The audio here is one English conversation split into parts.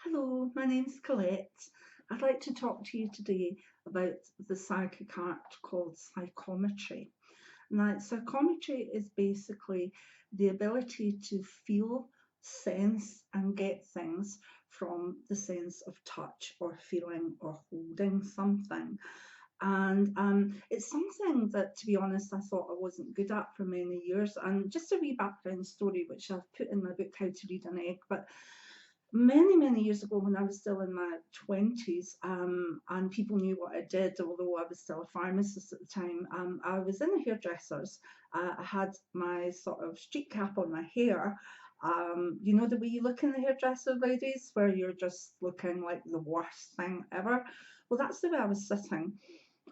Hello, my name's Colette. I'd like to talk to you today about the psychic art called psychometry. Now, psychometry is basically the ability to feel, sense, and get things from the sense of touch or feeling or holding something. And it's something that, to be honest, I thought I wasn't good at for many years. And just a wee background story, which I've put in my book, How to Read an Egg. But many years ago, when I was still in my 20s, and people knew what I did, although I was still a pharmacist at the time, I was in the hairdressers. I had my sort of street cap on my hair. You know the way you look in the hairdresser, ladies, where you're just looking like the worst thing ever? Well, that's the way I was sitting.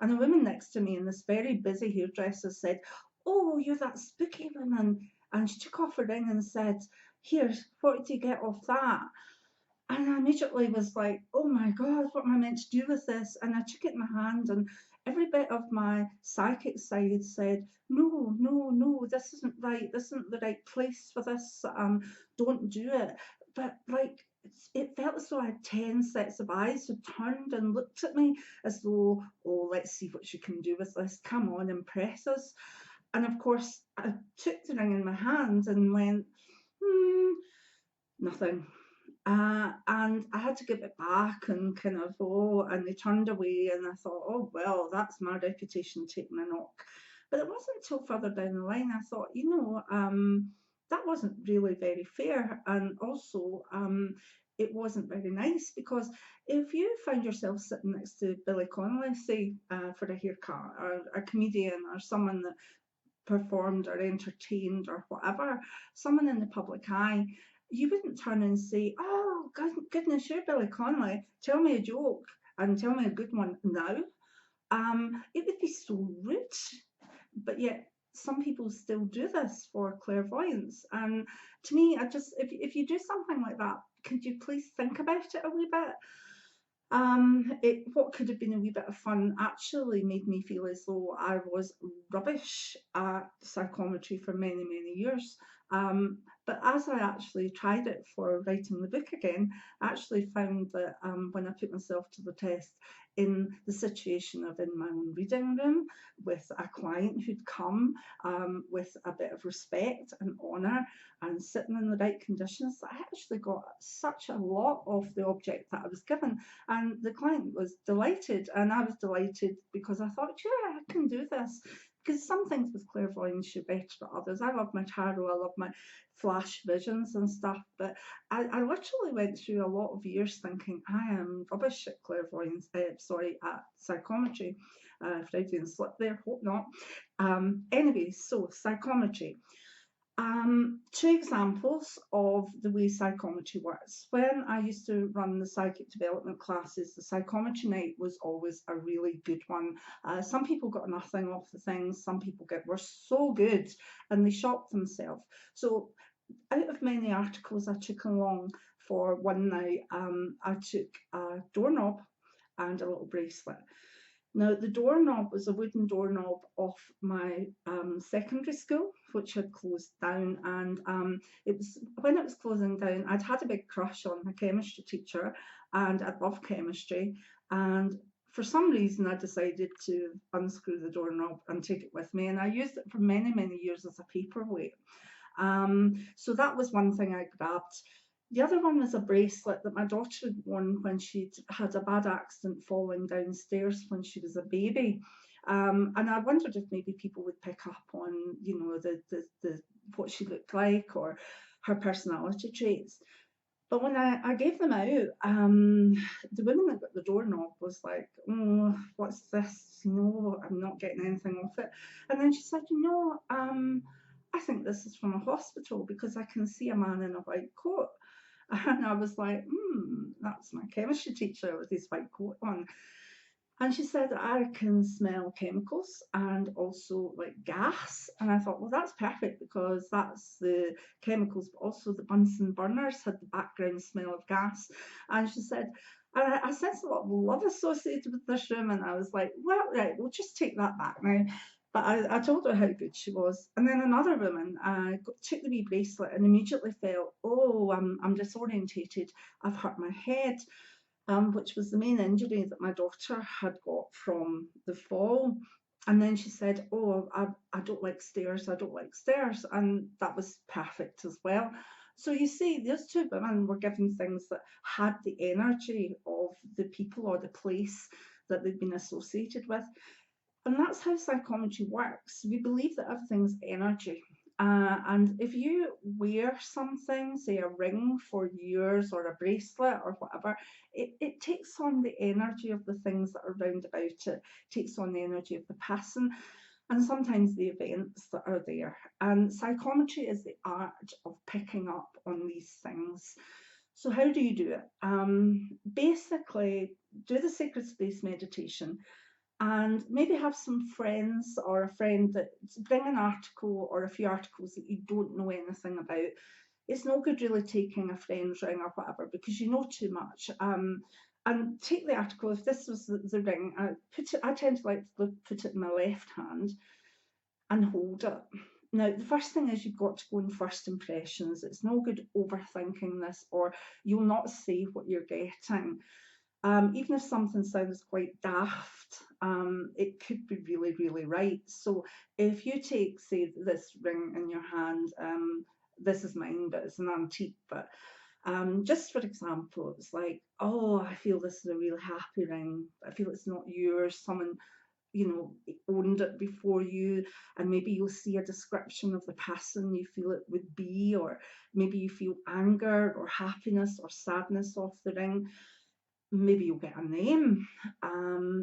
And a woman next to me in this very busy hairdresser said, "Oh, you're that spooky woman." And she took off her ring and said, "Here, what do you get off that?" And I immediately was like, "Oh my God, what am I meant to do with this?" And I took it in my hand, and every bit of my psychic side said, "No, no, no, this isn't right. This isn't the right place for this. Don't do it." But like, it felt as though I had 10 sets of eyes who turned and looked at me as though, "Oh, let's see what you can do with this. Come on, impress us." And of course, I took the ring in my hand and went, nothing. And I had to give it back and kind of, oh, and they turned away, and I thought, oh, well, that's my reputation taking a knock. But it wasn't until further down the line I thought, that wasn't really very fair. And also, it wasn't very nice because if you found yourself sitting next to Billy Connolly, say, for a haircut, or a comedian, or someone that performed or entertained or whatever, someone in the public eye, you wouldn't turn and say, "Oh, goodness, you're Billy Connolly. Tell me a joke and tell me a good one now." It would be so rude. But yet, some people still do this for clairvoyance. And to me, if you do something like that, could you please think about it a wee bit? What could have been a wee bit of fun actually made me feel as though I was rubbish at psychometry for many years. But as I actually tried it for writing the book again, I actually found that when I put myself to the test in the situation of in my own reading room with a client who'd come with a bit of respect and honour and sitting in the right conditions, I actually got such a lot of the object that I was given, and the client was delighted, and I was delighted because I thought, yeah, I can do this. Because some things with clairvoyance you're better at others. I love my tarot, I love my flash visions and stuff, but I literally went through a lot of years thinking I am rubbish at clairvoyance, at psychometry. Freudian slip there, hope not. Anyway, so psychometry. Two examples of the way psychometry works. When I used to run the psychic development classes, the psychometry night was always a really good one. Some people got nothing off the things, some people were so good and they shocked themselves. So, out of many articles I took along for one night, I took a doorknob and a little bracelet. Now, the doorknob was a wooden doorknob off my secondary school, which had closed down. And it was when it was closing down, I'd had a big crush on my chemistry teacher, and I loved chemistry. And for some reason, I decided to unscrew the doorknob and take it with me. And I used it for many years as a paperweight. So that was one thing I grabbed. The other one was a bracelet that my daughter had worn when she'd had a bad accident falling downstairs when she was a baby. And I wondered if maybe people would pick up on, the what she looked like or her personality traits. But when I gave them out, the woman that got the doorknob was like, "Oh, what's this? No, I'm not getting anything off it." And then she said, "I think this is from a hospital because I can see a man in a white coat." And I was like, that's my chemistry teacher with his white coat on. And she said, "I can smell chemicals and also like gas." And I thought, well, that's perfect because that's the chemicals, but also the Bunsen burners had the background smell of gas. And she said, and I sensed a lot of love associated with this room. And I was like, well, right, we'll just take that back now. But I told her how good she was. And then another woman took the wee bracelet and immediately felt, oh, I'm disorientated. I've hurt my head, which was the main injury that my daughter had got from the fall. And then she said, oh, I don't like stairs. I don't like stairs. And that was perfect as well. So you see, those two women were given things that had the energy of the people or the place that they'd been associated with. And that's how psychometry works. We believe that everything's energy. And if you wear something, say a ring for years or a bracelet or whatever, it takes on the energy of the things that are round about it, takes on the energy of the person and sometimes the events that are there. And psychometry is the art of picking up on these things. So, how do you do it? Basically, do the sacred space meditation and maybe have some friends or a friend that bring an article or a few articles that you don't know anything about. It's no good really taking a friend's ring or whatever because you know too much. And take the article. If this was the ring, I tend to like to put it in my left hand and hold it. Now, the first thing is you've got to go in first impressions. It's no good overthinking this, or you'll not see what you're getting. Even if something sounds quite daft, it could be really, really right. So if you take, say, this ring in your hand, this is mine, but it's an antique, but just for example, it's like, oh, I feel this is a really happy ring. I feel it's not yours. Someone, owned it before you, and maybe you'll see a description of the person you feel it would be, or maybe you feel anger or happiness or sadness off the ring. Maybe you'll get a name,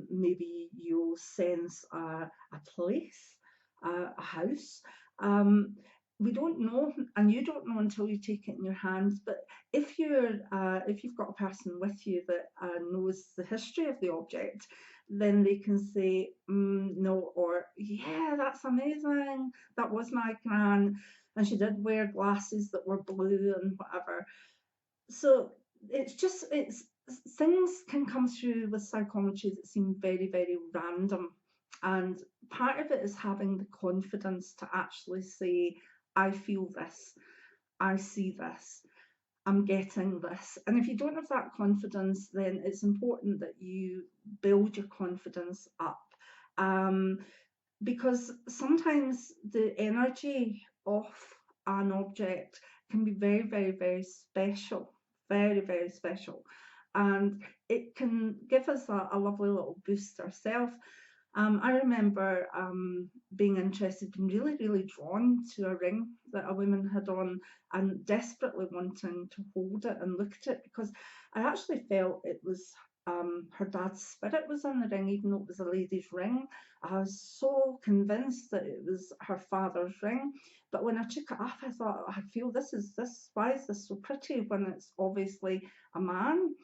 maybe you'll sense a place, a house. Um, we don't know, and you don't know until you take it in your hands. But if you've got a person with you that knows the history of the object, then they can say no, or yeah, that's amazing. That was my gran, and she did wear glasses that were blue and whatever. So it's things can come through with psychometry that seem very, very random. And part of it is having the confidence to actually say, I feel this, I see this, I'm getting this. And if you don't have that confidence, then it's important that you build your confidence up. Um, because sometimes the energy of an object can be very, very, very special, very, very special. And it can give us a lovely little boost ourselves. I remember being interested, being really, really drawn to a ring that a woman had on and desperately wanting to hold it and look at it because I actually felt it was her dad's spirit was in the ring, even though it was a lady's ring. I was so convinced that it was her father's ring. But when I took it off, I thought, I feel why is this so pretty when it's obviously a man?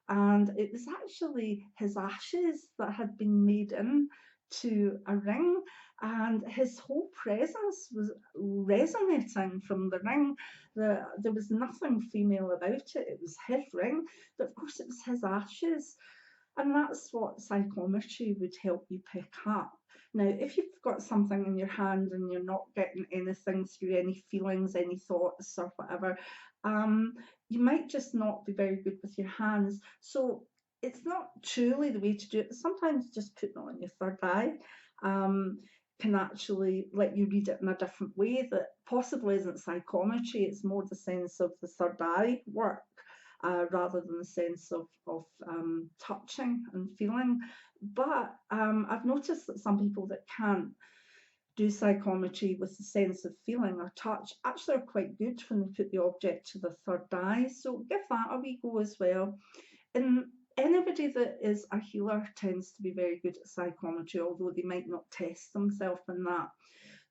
And it was actually his ashes that had been made into a ring, and his whole presence was resonating from the ring. There was nothing female about it. It was his ring, but of course it was his ashes. And that's what psychometry would help you pick up. Now, if you've got something in your hand and you're not getting anything through, any feelings, any thoughts, or whatever, um, you might just not be very good with your hands. So it's not truly the way to do it. Sometimes just putting it on your third eye can actually let you read it in a different way that possibly isn't psychometry. It's more the sense of the third eye work rather than the sense of touching and feeling. But I've noticed that some people that can't do psychometry with the sense of feeling or touch actually are quite good when they put the object to the third eye. So give that a wee go as well. And anybody that is a healer tends to be very good at psychometry, although they might not test themselves in that.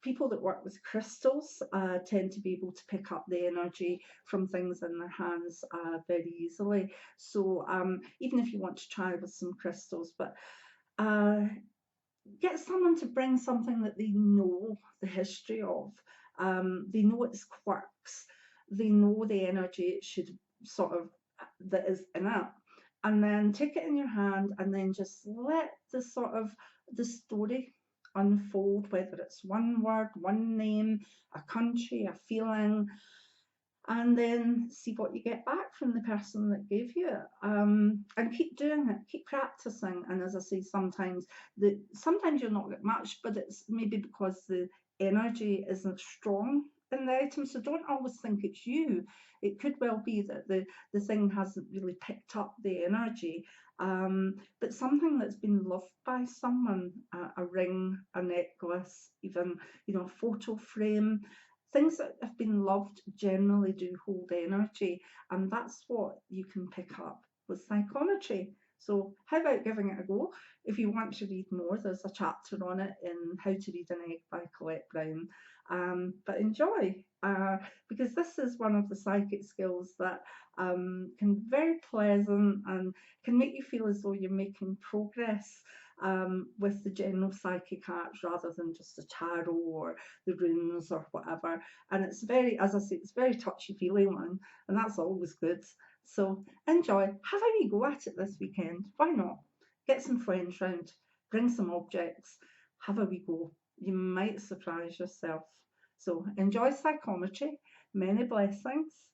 People that work with crystals tend to be able to pick up the energy from things in their hands very easily. So even if you want to try with some crystals, but get someone to bring something that they know the history of. They know its quirks. They know the energy it should sort of that is in it. And then take it in your hand and then just let the sort of the story unfold, whether it's one word, one name, a country, a feeling, and then see what you get back from the person that gave you it. And keep doing it, keep practicing. And as I say, sometimes you'll not get much, but it's maybe because the energy isn't strong in the item. So don't always think it's you. It could well be that the thing hasn't really picked up the energy. But something that's been loved by someone, a ring, a necklace, even, a photo frame, things that have been loved generally do hold energy, and that's what you can pick up with psychometry. So how about giving it a go? If you want to read more, there's a chapter on it in How to Read an Egg by Colette Brown. But enjoy, because this is one of the psychic skills that can be very pleasant and can make you feel as though you're making progress with the general psychic arts rather than just the tarot or the runes or whatever. And it's very, as I say, it's very touchy-feely one, and that's always good. So enjoy, have a wee go at it this weekend. Why not? Get some friends round, bring some objects, have a wee go. You might surprise yourself. So enjoy psychometry. Many blessings.